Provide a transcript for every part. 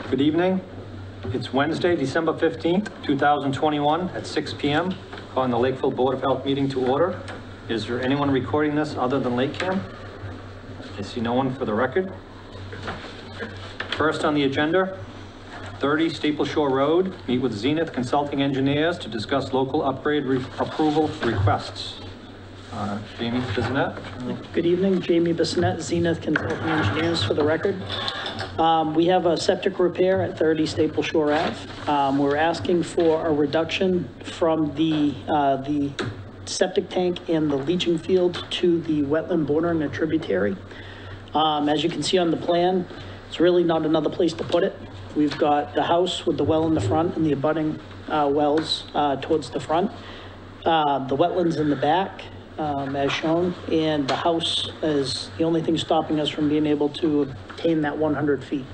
Good evening. It's Wednesday, December 15th, 2021 at 6 p.m. Calling the Lakeville Board of Health meeting to order. Is there anyone recording this other than LakeCAM? I see no one for the record. First on the agenda, 30 Staple Shore Road, meet with Zenith Consulting Engineers to discuss local upgrade approval requests. Jamie Bissonette. Good evening, Jamie Bissonette, Zenith Consulting Engineers for the record. We have a septic repair at 30 Staple Shore Ave. We're asking for a reduction from the septic tank and the leaching field to the wetland bordering a tributary. As you can see on the plan, it's really not another place to put it. We've got the house with the well in the front and the abutting wells towards the front. The wetlands in the back, as shown, and the house is the only thing stopping us from being able to obtain that 100 feet.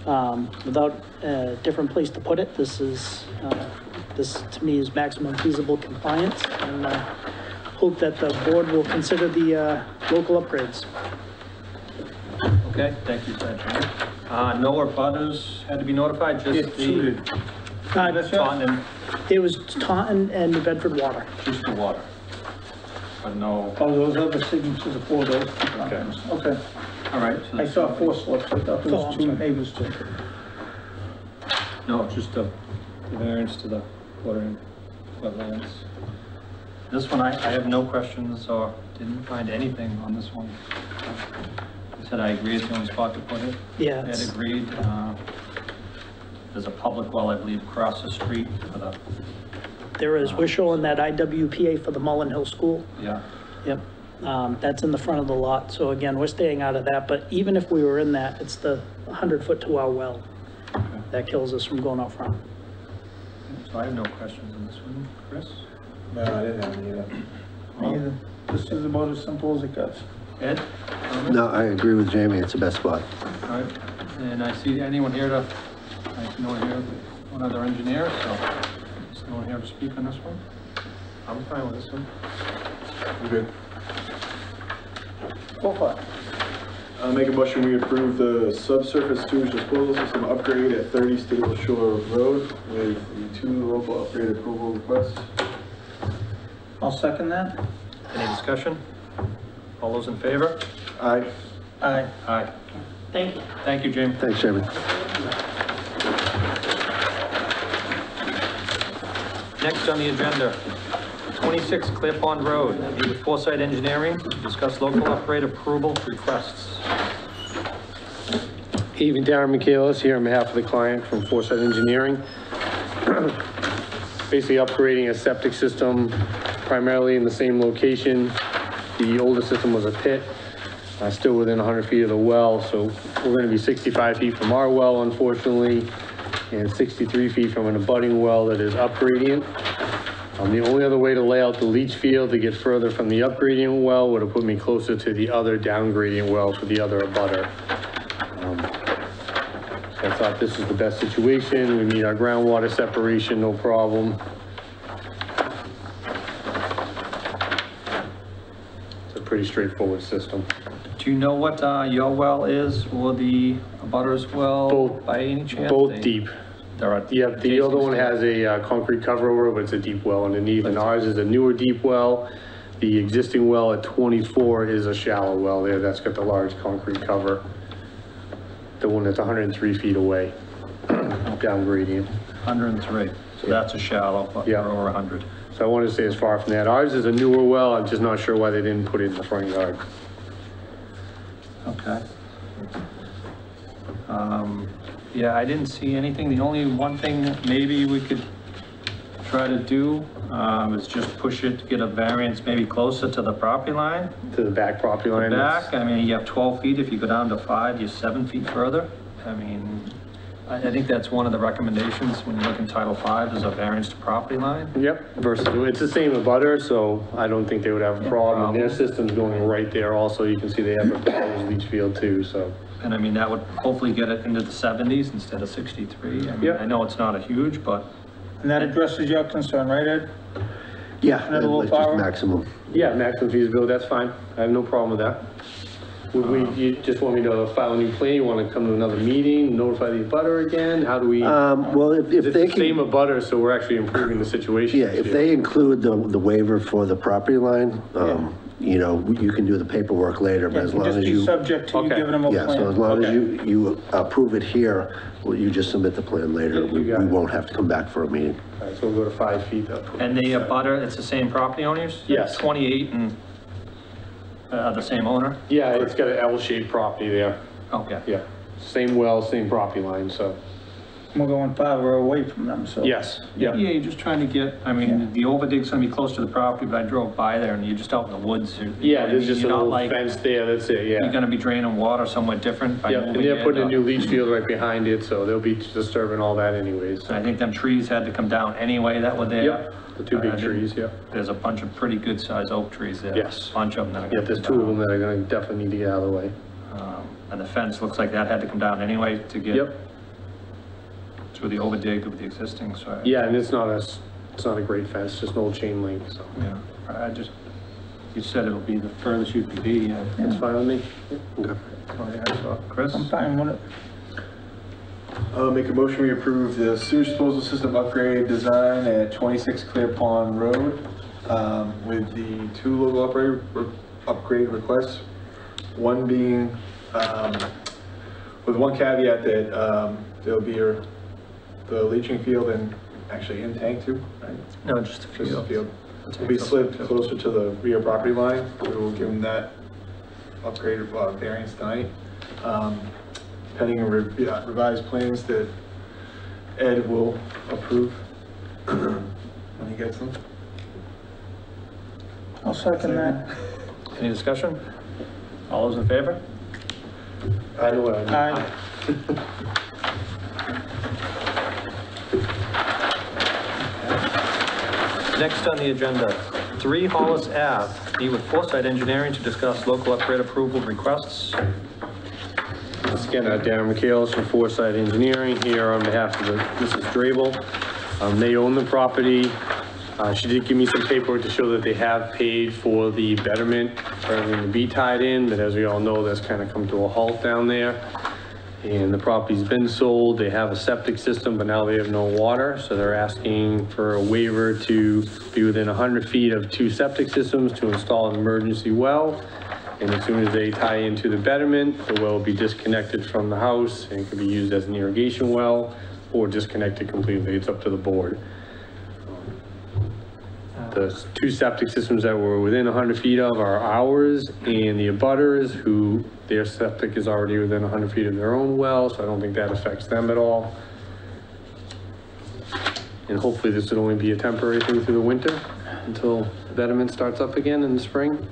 Without a different place to put it, this to me is maximum feasible compliance, and hope that the board will consider the local upgrades. Okay, thank you for that, Jamie. No abutters had to be notified, just Taunton. It was Taunton and New Bedford Water. Just the water. But no. Oh, those other signatures are for those. Okay. Okay. All right. So I saw 4 slips. I thought there was 2 neighbors too. No, just the variance to the watering wetlands. This one, I have no questions or didn't find anything on this one. I said I agree it's the only spot to put it. Yeah. Ed agreed. There's a public well, I believe, across the street for the. There is. We're showing that IWPA for the Mullen Hill School. Yeah. Yep. That's in the front of the lot. So again, we're staying out of that, but even if we were in that, it's the 100 foot to our well. Okay. That kills us from going out front. So I have no questions on this one. Chris? No, I didn't have any either. This is about as simple as it gets. Ed? No, I agree with Jamie. It's the best spot. All right. And I see anyone here to, I see no one here, one other engineer, so there's no one here to speak on this one. I'm fine with this one. I'm good. Go for it. I'll make a motion we approve the subsurface sewage disposal system upgrade at 30 Staple Shore Road with the 2 local upgrade approval requests. I'll second that. Any discussion? All those in favor? Aye. Aye. Aye. Thank you. Thank you, James. Thanks, Chairman. Next on the agenda, 26 Clear Pond Road, meet with Foresight Engineering, discuss local upgrade approval requests. Evening, Darren Michaelis here on behalf of the client from Foresight Engineering. Basically upgrading a septic system primarily in the same location. The older system was a pit, still within 100 feet of the well, so we're going to be 65 feet from our well, unfortunately, and 63 feet from an abutting well that is up gradient. The only other way to lay out the leach field to get further from the up gradient well would have put me closer to the other down gradient well for the other abutter. So I thought this is the best situation. We meet our groundwater separation, no problem. It's a pretty straightforward system. Do you know what your well is or the abutter's well? Both, by any chance? both deep. Yeah, the other one has a concrete cover over it, but it's a deep well underneath, and ours is a newer deep well. The existing well at 24 is a shallow well there. That's got the large concrete cover. The one that's 103 feet away, down gradient. 103, so that's a shallow, but yeah, we're over 100. So I wanted to stay as far from that. Ours is a newer well. I'm just not sure why they didn't put it in the front yard. Okay. Yeah, I didn't see anything. The only one thing maybe we could try to do is just push it to get a variance maybe closer to the property line. To the back property line? The back, I mean, you have 12 feet. If you go down to 5, you're 7 feet further. I mean, I think that's one of the recommendations when you look in Title 5 is a variance to property line. Yep, versus, it's the same abutter, so I don't think they would have a problem. Their system's going right there also. You can see they have a proposed leach field too, so. And I mean, that would hopefully get it into the 70s instead of 63. I mean, yep. I know it's not a huge, but. And that addresses your concern, right, Ed? Yeah, Another it's just maximum. Yeah, maximum feasibility, that's fine. I have no problem with that. You just want me to file a new plan? You want to come to another meeting, notify the abutter again? How do we? Well, if It's they the same can, abutter, so we're actually improving the situation. yeah, if they include the waiver for the property line, you know, you can do the paperwork later, but as long Just as be you, subject to you Okay. giving them a yeah, so as plan. long as Okay. you approve it here, well, you just submit the plan later. Yeah, you We got it. won't have to come back for a meeting. All right, so we'll go to 5 feet up. And the butter, it's the same property owners? Yes. 28 and the same owner? Yeah, it's got an L-shaped property there. Okay. Yeah, same well, same property line, so, We're going farther away from them, so. yes, Yeah, yeah. you're just trying to get, I mean, the overdig's gonna be close to the property, but I drove by there and you're just out in the woods. Yeah, there's just a You're not little like, fence there, that's it, you're yeah. gonna be draining water somewhere different by Yep, and moving they're it, putting a or- new leach field right behind it, so they'll be disturbing all that anyways. I think them trees had to come down anyway that were there. Yep, the 2 big I think trees, yeah. There's a bunch of pretty good sized oak trees there. Yes. Bunch of them that are Yeah, gonna there's come 2 of down. them that are gonna definitely need to get out of the way. And the fence looks like that had to come down anyway to get Yep, through the overdig with the existing, so. yeah, and it's not a great fence, just an old chain link, so. Yeah, you said it'll be the furthest you can be. It's fine with me. Chris? I'm fine with it. Make a motion, we approve the sewage disposal system upgrade design at 26 Clear Pond Road, with the 2 local upgrade requests. One being, with one caveat that, there'll be the leaching field and actually in tank too, right? No, just a Just the few. field. Will be slid closer to the rear property line. We will give them that upgraded variance tonight. Pending revised plans that Ed will approve when he gets them. I'll second that. Any discussion? All those in favor? I know what I mean. Aye. Next on the agenda, 3 Hollis Ave, meet with Foresight Engineering to discuss local upgrade approval requests. Once again, Darren McHale from Foresight Engineering here on behalf of Mrs. Drabel. They own the property. She did give me some paperwork to show that they have paid for the betterment for everything to be tied in, but as we all know, that's kind of come to a halt down there. And the property's been sold. They have a septic system, but now they have no water, so they're asking for a waiver to be within 100 feet of 2 septic systems to install an emergency well. And as soon as they tie into the betterment, the well will be disconnected from the house and can be used as an irrigation well or disconnected completely. It's up to the board. The 2 septic systems that we're within 100 feet of are ours and the abutters, who their septic is already within 100 feet of their own well, so I don't think that affects them at all. And hopefully this would only be a temporary thing through the winter until the betterment starts up again in the spring.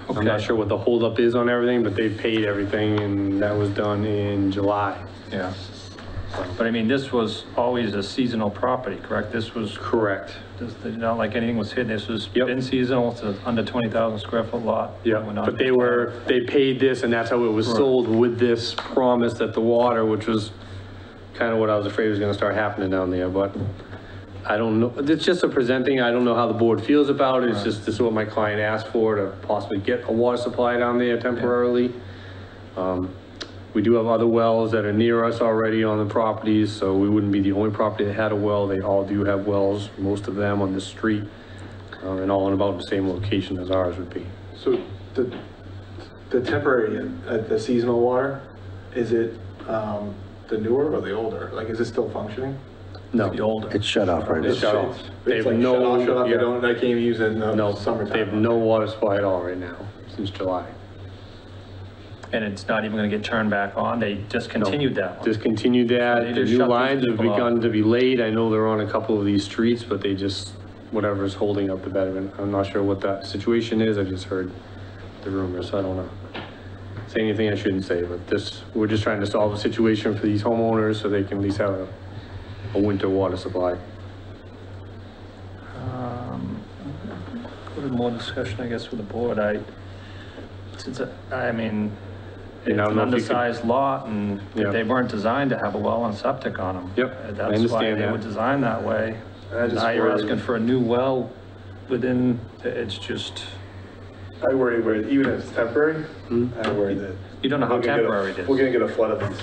I'm not sure what the holdup is on everything, but they paid everything and that was done in July. Yeah. But I mean, this was always a seasonal property, correct? This was, Correct. not like anything was hidden. This was Yep. been seasonal. It's an under 20,000 square foot lot. Yeah, We're not- but they paid this and that's how it was sold with this promise that the water, which was kind of what I was afraid was gonna start happening down there, but I don't know. It's just a presenting. I don't know how the board feels about it. It's just, this is what my client asked for, to possibly get a water supply down there temporarily. We do have other wells that are near us already on the properties, so we wouldn't be the only property that had a well. They all do have wells, most of them on this street, and all in about the same location as ours would be. So the temporary, the seasonal water, is it the newer or the older? Like, is it still functioning? No, The older. It's shut off right it's now. shut off. They It's have like no, shut off, yeah. I can't even use it in the No, summertime. they have no water supply at all right now, since July. And it's not even gonna get turned back on. They discontinued that one. Discontinued They that, the just new shut these lines have people off. begun to be laid. I know they're on a couple of these streets, but they just, whatever's holding up the betterment. I'm not sure what that situation is. I just heard the rumors, so I don't know. Say anything I shouldn't say, but we're just trying to solve a situation for these homeowners so they can at least have a winter water supply. A little more discussion, I guess, with the board. I mean, And I it's don't an know if you could- undersized lot and Yeah. they weren't designed to have a well and septic on them. Yep, I That's why understand they that. were designed that way. I just Now you're worry- asking for a new well within, it's just, I worry where, even if it's temporary, I worry that. You don't know how we're gonna get a- temporary it is. We're gonna get a flood of these.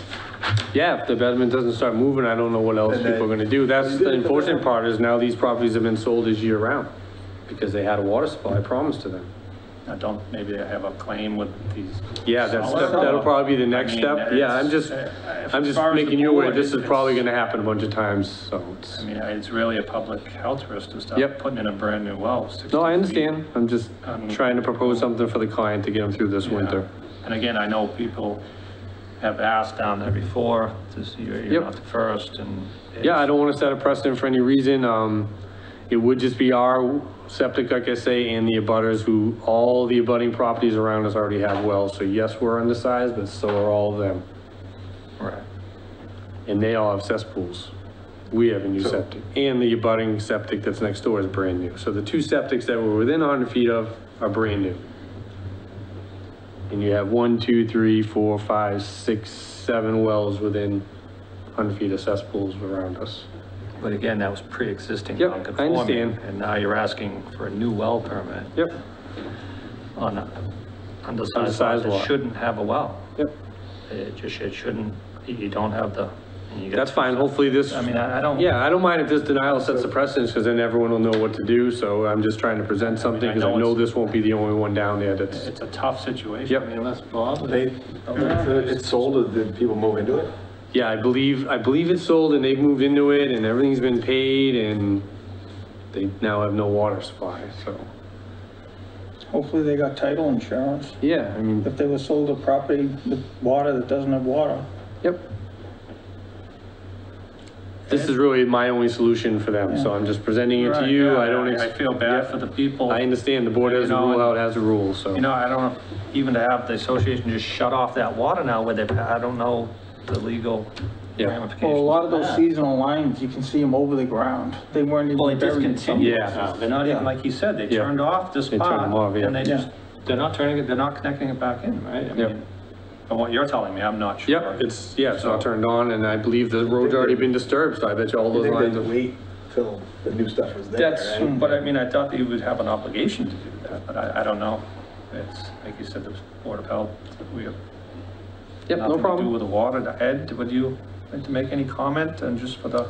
Yeah, if the betterment doesn't start moving, I don't know what else And then- people are gonna do. That's the unfortunate part, is now these properties have been sold as year round because they had a water supply promised to them. I don't, maybe they have a claim with these. Yeah, that'll probably be the next step. Yeah, I'm just making you aware, this is probably gonna happen a bunch of times, so it's. I mean, it's really a public health risk to start Yep. putting in a brand new well. 60 No, I feet. understand. I'm just trying to propose something for the client to get them through this winter. And again, I know people have asked down there before to see you're Yep. not the first and. Yeah, I don't want to set a precedent for any reason. It would just be our septic, like I say, and the abutters who, all the abutting properties around us already have wells. So yes, we're undersized, but so are all of them. Right. And they all have cesspools. We have a new septic. And the abutting septic that's next door is brand new. So the two septics that we're within 100 feet of are brand new. And you have 1, 2, 3, 4, 5, 6, 7 wells within 100 feet of cesspools around us. But again, that was pre-existing Yep, I non-conforming. understand. And now you're asking for a new well permit Yep, on an undersized lot Undersized that lot. shouldn't have a well. yep. It shouldn't, you don't have the. and you get- That's fine. Hopefully this. I mean, I don't. Yeah, I don't mind if this denial sets the precedence, because then everyone will know what to do, so I'm just trying to present something, because I know this won't be the only one down there that's, It's a tough situation. Yep. I mean, unless Bob. It's sold, or did people move into it? yeah, I believe it's sold, and they've moved into it, and everything's been paid, and they now have no water supply, so, Hopefully they got title insurance. yeah, I mean, If they were sold a property with water that doesn't have water. yep. This is really my only solution for them, so I'm just presenting it to you. I don't. I feel bad for the people. I understand the board has a rule how it has a rule, so. You know, I don't know, even to have the association just shut off that water now where I don't know the legal Yeah. ramifications. Well, a lot of of those that. seasonal lines, you can see them over the ground. They weren't Well, even they buried. discontinued. Yeah. They're not even, like you said, they Yeah. turned off this They turned part them off, yeah. and they just, they're not turning it, they're not connecting it back in, right? I Yep. mean, from what you're telling me, I'm not sure. Yep, it's not turned on, and I believe the road's already been disturbed, so I bet you all I those think lines they'd are. wait till the new stuff was there, That's, right? but I mean, I thought that you would have an obligation to do that, but I don't know. It's, like you said, the Board of Health, we have Yep, no nothing to do problem. with the water. Ed, would you like to make any comment, and just for the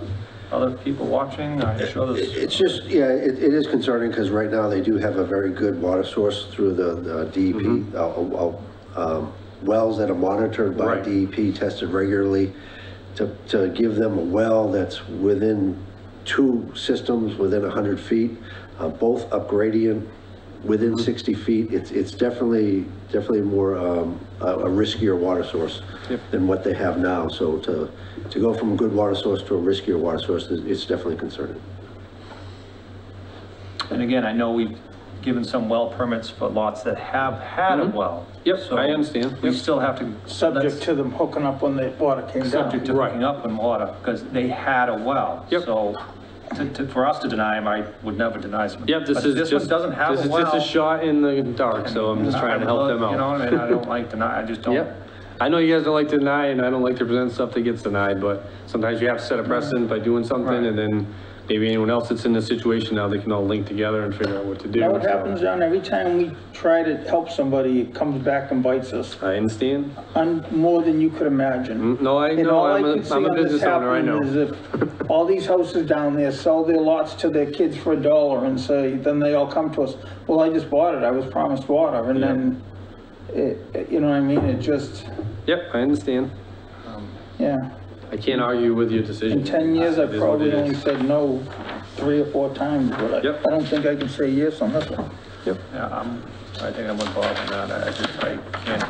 other people watching, I'm sure there's. It's just, yeah, it is concerning because right now they do have a very good water source through the DEP, wells that are monitored by Right. DEP, tested regularly. To give them a well that's within two systems, within 100 feet, both upgradient, within 60 feet, it's definitely more a riskier water source than what they have now. So to go from a good water source to a riskier water source, it's definitely concerning. And again, I know we've given some well permits for lots that have had a well. Yep, So I understand. We Yep. still have to. Subject to them hooking up when the water came down. Subject to hooking up in water, because they had a well. Yep. So for us to deny them, I would never deny some. Yep, this But is this just, one doesn't have this a is just a well. shot in the dark, so I'm just trying to help them You know, out. and I don't like deny, I just don't. Yep. I know you guys don't like to deny, and I don't like to present stuff that gets denied, but sometimes you have to set a precedent by doing something, and then maybe anyone else that's in this situation now, they can all link together and figure out what to do. Now what so. happens, John, every time we try to help somebody, it comes back and bites us, I understand. more than you could imagine. No, I And know, all I I'm could see a on this business owner, I happening is know. if all these houses down there sell their lots to their kids for $1 and say, then they all come to us, well, I just bought it, I was promised water, and then, you know what I mean, it just, Yep, I understand. yeah. I can't argue with your decision. In 10 years, I It is what probably it is. only said no 3 or 4 times, but Yep. I don't think I can say yes on this one. Yeah, I think I'm with Bob on that, I can't.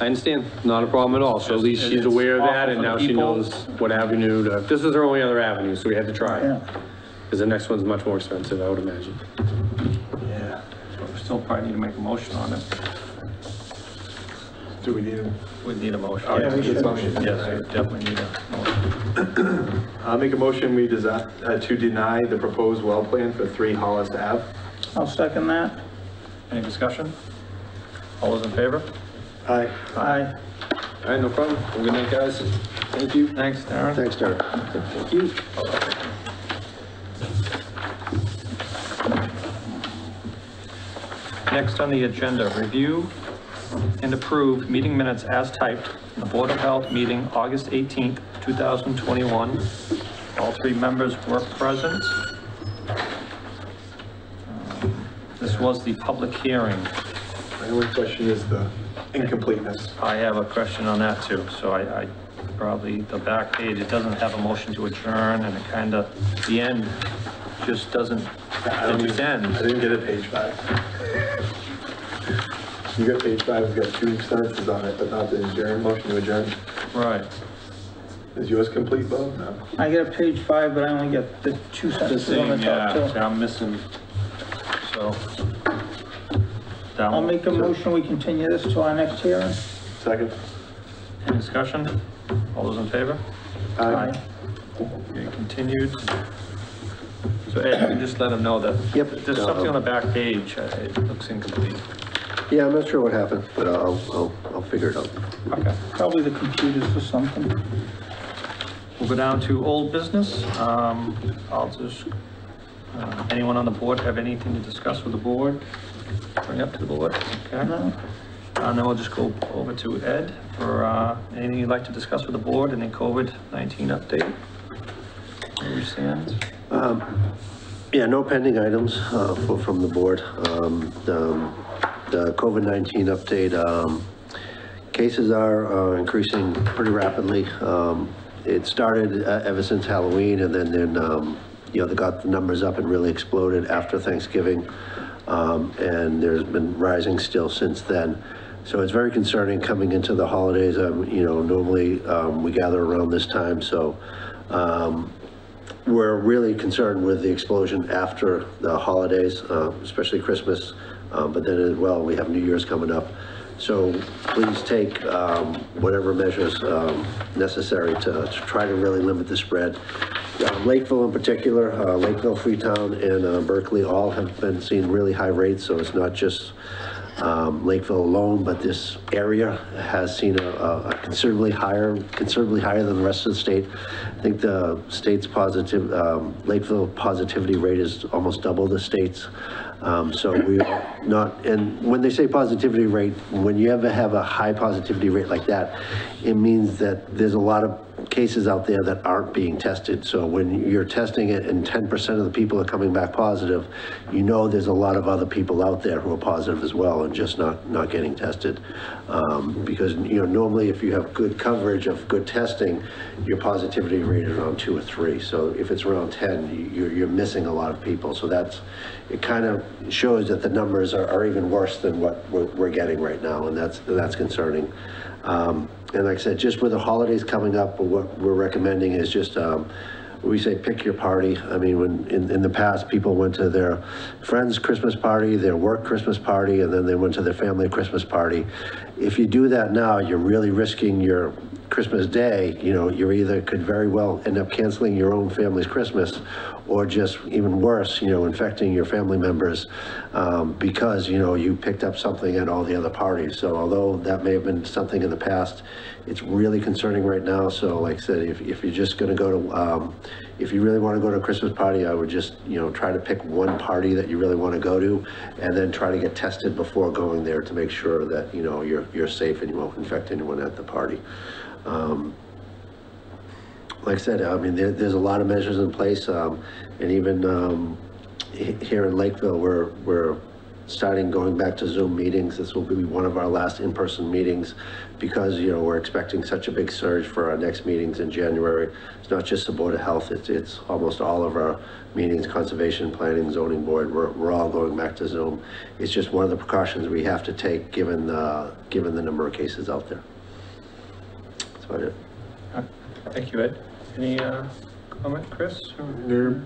I understand, not a problem at all, so at least she's It's aware of that, awful and for the now she people. knows what avenue to, this is her only other avenue, so we had to try. Yeah. Because the next one's much more expensive, I would imagine. Yeah. So we still probably need to make a motion on it. Do we need them? We need a motion. Yeah, we should. Yes, we definitely need a motion. I'll make a motion, we to deny the proposed well plan for 3 Hollis Ave. I'll second that. Any discussion? All those in favor? Aye. Aye. All right, no problem. Have a good night, guys. Thank you. Thanks, Darren. Thanks, Derek. Thank you. Next on the agenda, review and approve meeting minutes as typed in the Board of Health meeting August 18th, 2021. All three members were present. This was the public hearing. My only question is the incompleteness. I have a question on that too. So I probably, the back page, it doesn't have a motion to adjourn, and it kind of, the end just doesn't, it just ends. I didn't get a page 5. You got page 5, it's got 2 sentences on it, but not the adjourn, motion to adjourn. Right. Is yours complete, Bob? No. I get a page 5, but I only get the 2 sentences on the top Yeah, too. I'm missing, so. I'll make a motion, we continue this to our next hearing. Second? Any discussion? All those in favor? Aye. Okay, continued. So Ed, you can just let them know that. Yep. There's something on the back page, it looks incomplete. Yeah, I'm not sure what happened, but I'll figure it out. Okay. Probably the computers or something. We'll go down to old business. I'll just, anyone on the board have anything to discuss with the board? Bring up to the board, okay? No. And then we'll just go over to Ed for anything you'd like to discuss with the board, any COVID-19 update? Where we stand? Yeah, no pending items from the board. The COVID-19 update, cases are increasing pretty rapidly. It started ever since Halloween, and then you know, they got the numbers up and really exploded after Thanksgiving. And there's been rising still since then. So it's very concerning coming into the holidays. You know, normally we gather around this time, so we're really concerned with the explosion after the holidays, especially Christmas, but then as well, we have New Year's coming up. So please take whatever measures necessary to try to really limit the spread. Lakeville in particular, Lakeville, Freetown, and Berkeley all have been seeing really high rates, so it's not just Lakeville alone, but this area has seen a considerably higher than the rest of the state. I think the state's Lakeville positivity rate is almost double the state's. So we are not, and when they say positivity rate, when you ever have a high positivity rate like that, it means that there's a lot of cases out there that aren't being tested. So when you're testing it and 10% of the people are coming back positive, you know there's a lot of other people out there who are positive as well and just not getting tested. Because, you know, normally if you have good coverage of good testing, your positivity rate is around 2 or 3. So if it's around 10, you're missing a lot of people. So it kind of shows that the numbers are even worse than what we're getting right now, and that's concerning. And like I said, just with the holidays coming up, what we're recommending is just, we say pick your party. I mean, when in the past, people went to their friend's Christmas party, their work Christmas party, and then they went to their family Christmas party. If you do that now, you're really risking your Christmas day. You know, you either could very well end up canceling your own family's Christmas, or just even worse, you know, infecting your family members because, you know, you picked up something at all the other parties. So although that may have been something in the past, it's really concerning right now. So like I said, if you're just going to go to, if you really want to go to a Christmas party, I would just, you know, try to pick one party that you really want to go to, and then try to get tested before going there to make sure that, you know, you're safe and you won't infect anyone at the party. Like I said, I mean, there's a lot of measures in place, and even here in Lakeville, we're starting going back to Zoom meetings. This will be one of our last in-person meetings because, you know, we're expecting such a big surge for our next meetings in January. It's not just the Board of Health, it's almost all of our meetings, Conservation, Planning, Zoning Board, we're all going back to Zoom. It's just one of the precautions we have to take given the number of cases out there. That's about it. Thank you, Ed. Any comment, Chris? No,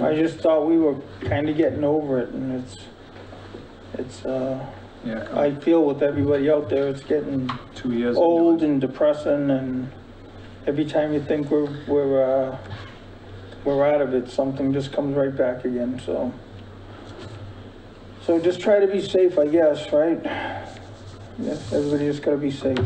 I just thought we were kind of getting over it, and it's Yeah, I feel with everybody out there, it's getting 2 years. old and depressing, and every time you think we're out of it, something just comes right back again. So just try to be safe, I guess, right? Yeah, everybody just gotta be safe.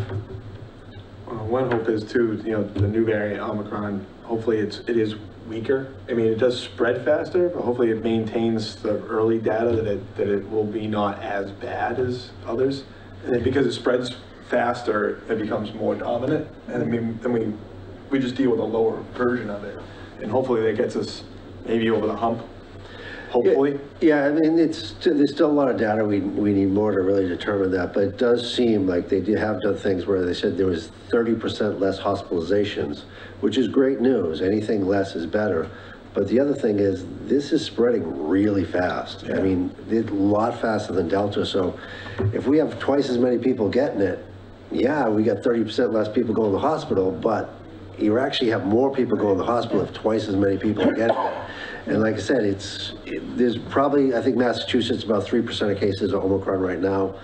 One hope is too, the new variant Omicron, hopefully it is weaker. I mean, it does spread faster, but hopefully it maintains the early data that it will be not as bad as others. And then because it spreads faster, it becomes more dominant. And then we just deal with a lower version of it. And hopefully that gets us maybe over the hump. Hopefully. Yeah, I mean, there's still a lot of data. We need more to really determine that, but it does seem like they have done things where they said there was 30% less hospitalizations, which is great news. Anything less is better. But the other thing is, this is spreading really fast. Yeah. I mean, it's a lot faster than Delta. So if we have twice as many people getting it, yeah, we got 30% less people going to the hospital, but you actually have more people going to the hospital if twice as many people are getting it. And like I said, there's probably, I think Massachusetts, about 3% of cases are Omicron right now.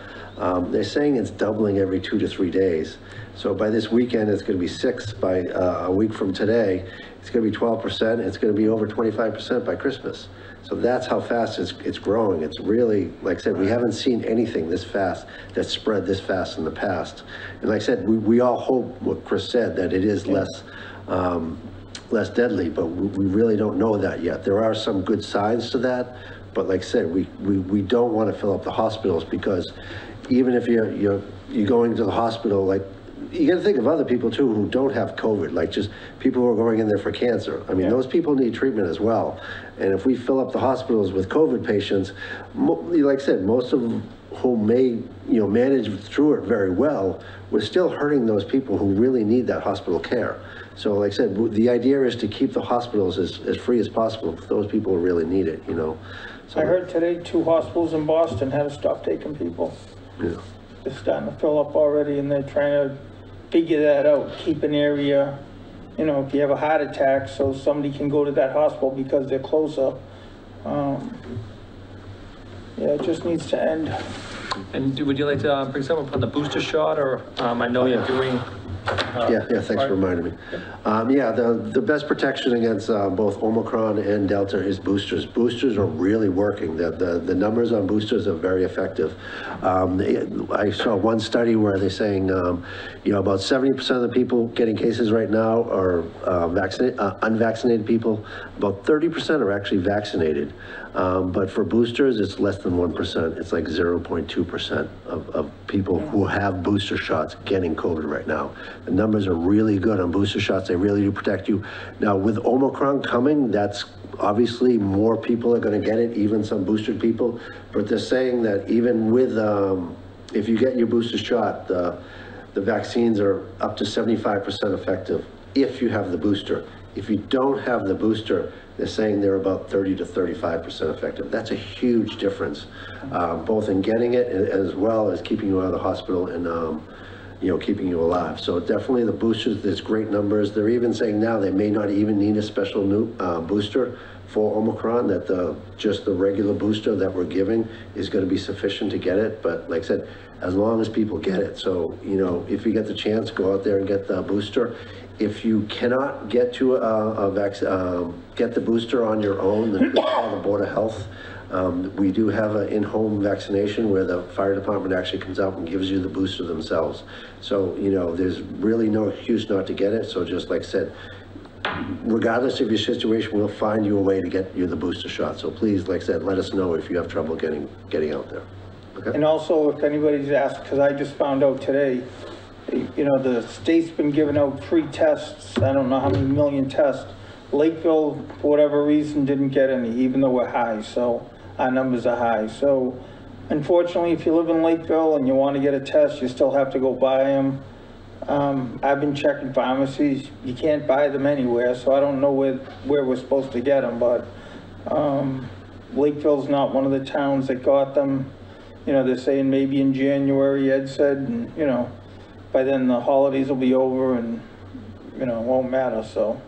They're saying it's doubling every 2 to 3 days. So by this weekend, it's going to be 6. By a week from today, it's going to be 12%. It's going to be over 25% by Christmas. So that's how fast it's growing. It's really, like I said, we haven't seen anything this fast that's spread this fast in the past. And like I said, we all hope what Chris said, that it is less deadly, but we really don't know that yet. There are some good signs to that, but like I said, we don't want to fill up the hospitals, because even if you're going to the hospital, like, you got to think of other people too who don't have COVID, like just people who are going in there for cancer. I mean, those people need treatment as well. And if we fill up the hospitals with COVID patients, like I said, most of them who may, manage through it very well, we're still hurting those people who really need that hospital care. So like I said, the idea is to keep the hospitals as free as possible for those people who really need it, So, I heard today 2 hospitals in Boston had to stop taking people. Yeah. They're starting to fill up already, and they're trying to figure that out, keep an area, if you have a heart attack, so somebody can go to that hospital because they're closer. Yeah, it just needs to end. And would you like to bring something up on the booster shot, or I know you're doing... Yeah, thanks for reminding me. Yeah, the best protection against both Omicron and Delta is boosters. Boosters are really working. The numbers on boosters are very effective. I saw one study where they're saying, about 70% of the people getting cases right now are unvaccinated people. About 30% are actually vaccinated. But for boosters, it's less than 1%. It's like 0.2% of people who have booster shots getting COVID right now. The numbers are really good on booster shots. They really do protect you. Now with Omicron coming, that's obviously more people are going to get it, even some boosted people. But they're saying that even with, if you get your booster shot, the vaccines are up to 75% effective if you have the booster. If you don't have the booster, they're saying they're about 30 to 35% effective. That's a huge difference, both in getting it as well as keeping you out of the hospital and keeping you alive. So definitely the boosters, there's great numbers. They're even saying now they may not even need a special new booster for Omicron, that just the regular booster that we're giving is going to be sufficient to get it. But like I said, as long as people get it. So, if you get the chance, go out there and get the booster. If you cannot get to get the booster on your own, then call the Board of Health. We do have an in-home vaccination where the fire department actually comes out and gives you the booster themselves. So, there's really no excuse not to get it. So just like I said, regardless of your situation, we'll find you a way to get you the booster shot. So please, like I said, let us know if you have trouble getting out there. Okay? And also, if anybody's asked, because I just found out today, the state's been giving out free tests. I don't know how many million tests. Lakeville, for whatever reason, didn't get any, even though we're high. So our numbers are high. So unfortunately, if you live in Lakeville and you want to get a test, you still have to go buy them. I've been checking pharmacies. You can't buy them anywhere, so I don't know where we're supposed to get them. But Lakeville's not one of the towns that got them. They're saying maybe in January, Ed said, and, by then the holidays will be over and, it won't matter, so.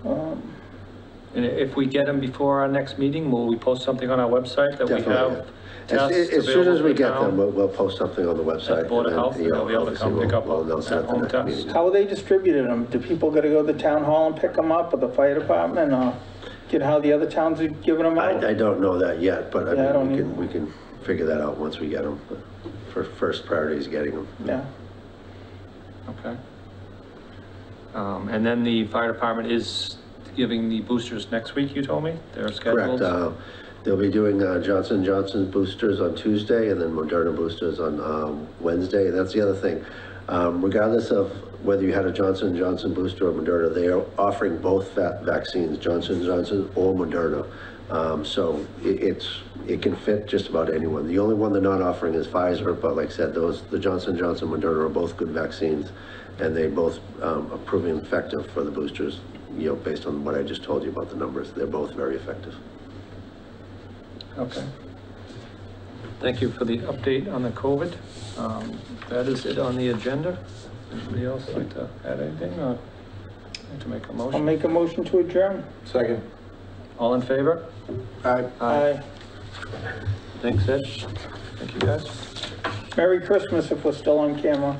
And if we get them before our next meeting, will we post something on our website that Definitely, we have? As soon as we get them, we'll post something on the website. At the Board of Health, and they'll be able to come pick up at home tests. How are they distributing them? Do people got to go to the town hall and pick them up, or the fire department, or how the other towns are giving them out? I don't know that yet, but I mean, we can figure that out once we get them. But first priority is getting them. Yeah. Okay. And then the fire department is giving the boosters next week, you told me? They're scheduled? Correct. They'll be doing Johnson & Johnson boosters on Tuesday and then Moderna boosters on Wednesday. And that's the other thing. Regardless of whether you had a Johnson & Johnson booster or Moderna, they are offering both vaccines, Johnson & Johnson or Moderna. So it can fit just about anyone. The only one they're not offering is Pfizer, but like I said, the Johnson & Johnson and Moderna are both good vaccines, and they both are proving effective for the boosters, you know, based on what I just told you about the numbers. They're both very effective. Okay. Thank you for the update on the COVID. That is it on the agenda. Anybody else like to add anything or like to make a I'll motion? make a motion to adjourn. Second. All in favor? Aye. Aye. Thanks, Ed. Thank you, guys. Merry Christmas if we're still on camera.